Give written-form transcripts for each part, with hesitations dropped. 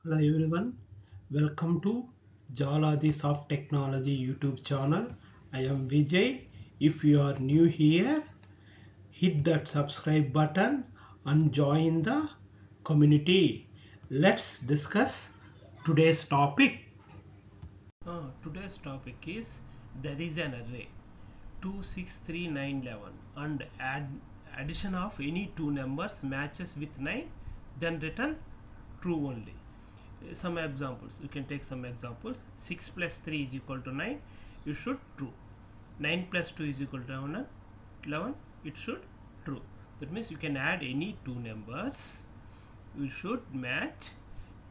Hello everyone, welcome to Jaladhi Soft Technology YouTube channel. I am Vijay. If you are new here, hit that subscribe button and join the community. Let's discuss today's topic. Today's topic is there is an array 2, 6, 3, 9, 11 and addition of any two numbers matches with 9, then return true only. Some examples, you can take some examples. 6 plus 3 is equal to 9, you should true. 9 plus 2 is equal to 11, it should true. That means you can add any two numbers, you should match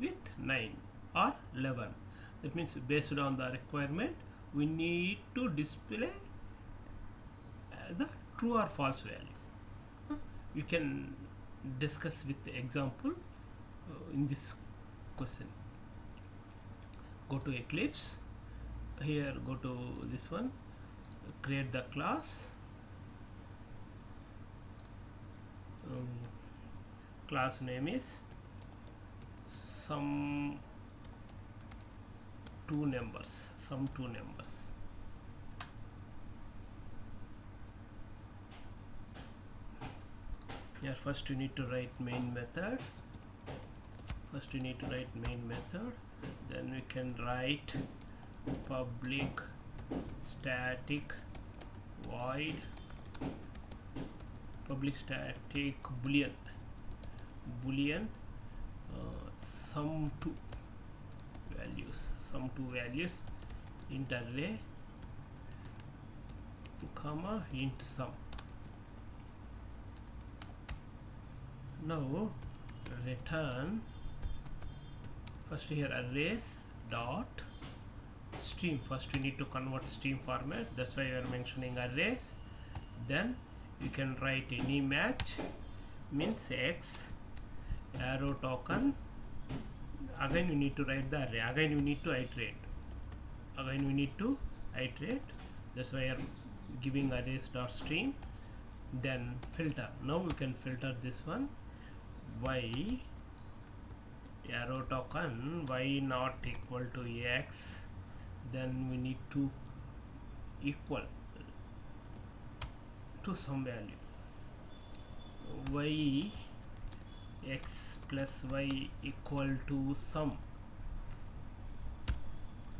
with 9 or 11. That means based on the requirement we need to display the true or false value. You can discuss with the example in this question. Go to Eclipse, here go to this one, create the class. Class name is some two numbers. Here first you need to write main method. Then we can write public static void public static boolean some two values int array comma int sum. Now return first here arrays dot stream. First you need to convert stream format, that's why we are mentioning arrays. Then you can write any match means x arrow token. Again you need to write the array, again you need to iterate, that's why I am giving arrays dot stream. Then filter, now we can filter this one, y arrow token y not equal to x, then we need to equal to some value, y x plus y equal to sum.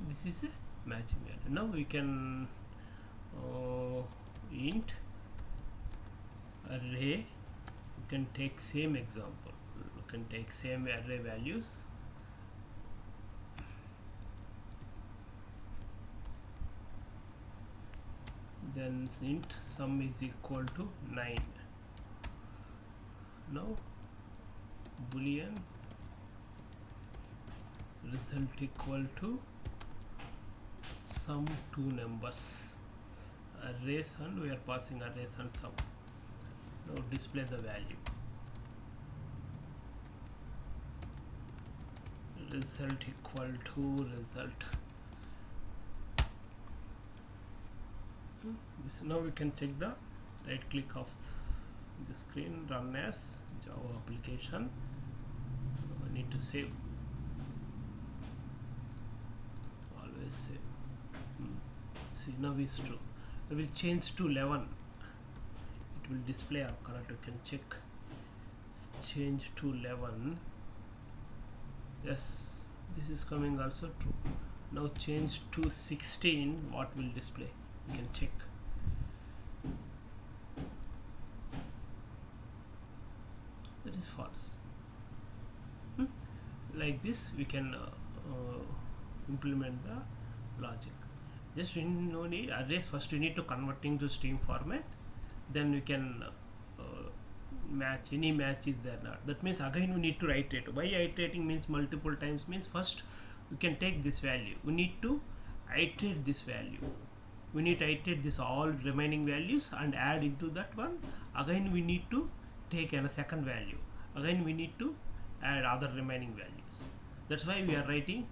This is a matching value. Now we can int array, you can take same example, you can take same array values. Then int sum is equal to 9. Now boolean result equal to sum two numbers, arrays, and we are passing arrays and sum. Now display the value, result equal to result. This now we can check the right click of the screen, run as Java application. I need to save, always save. See, now is true. I will change to 11, it will display our correct. You can check, change to 11, yes, this is coming also true. Now change to 16, what will display, you can check. That is false. Like this we can implement the logic. Just no need arrays, first you need to converting to stream format, then we can match, any match is there not. That means again we need to iterate. Why iterating means multiple times, means first we can take this value, we need to iterate this value, we need to iterate this all remaining values and add into that one. Again we need to take a second value, again we need to add other remaining values. That's why we are writing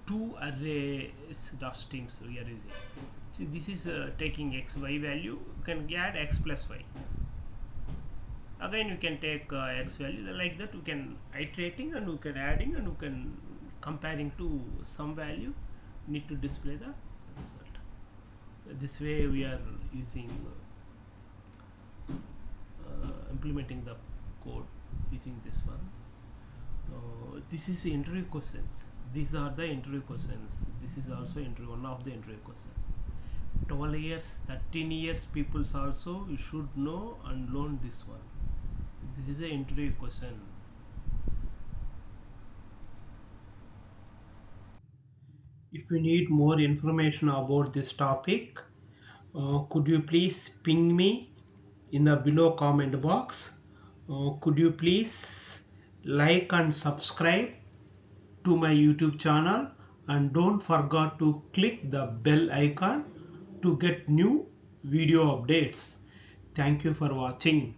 two arrays dot streams we are using. See, this is taking x y value, you can add x plus y, again you can take x value, like that we can iterating and we can adding and we can comparing to some value, need to display the result. This way we are using implementing the code using this one. This is interview questions. These are the interview questions. This is also one of the interview questions. 12 years, 13 years peoples also you should know and learn this one. This is an interview question. If you need more information about this topic, could you please ping me in the below comment box? Could you please like and subscribe to my YouTube channel, and don't forget to click the bell icon to get new video updates. Thank you for watching.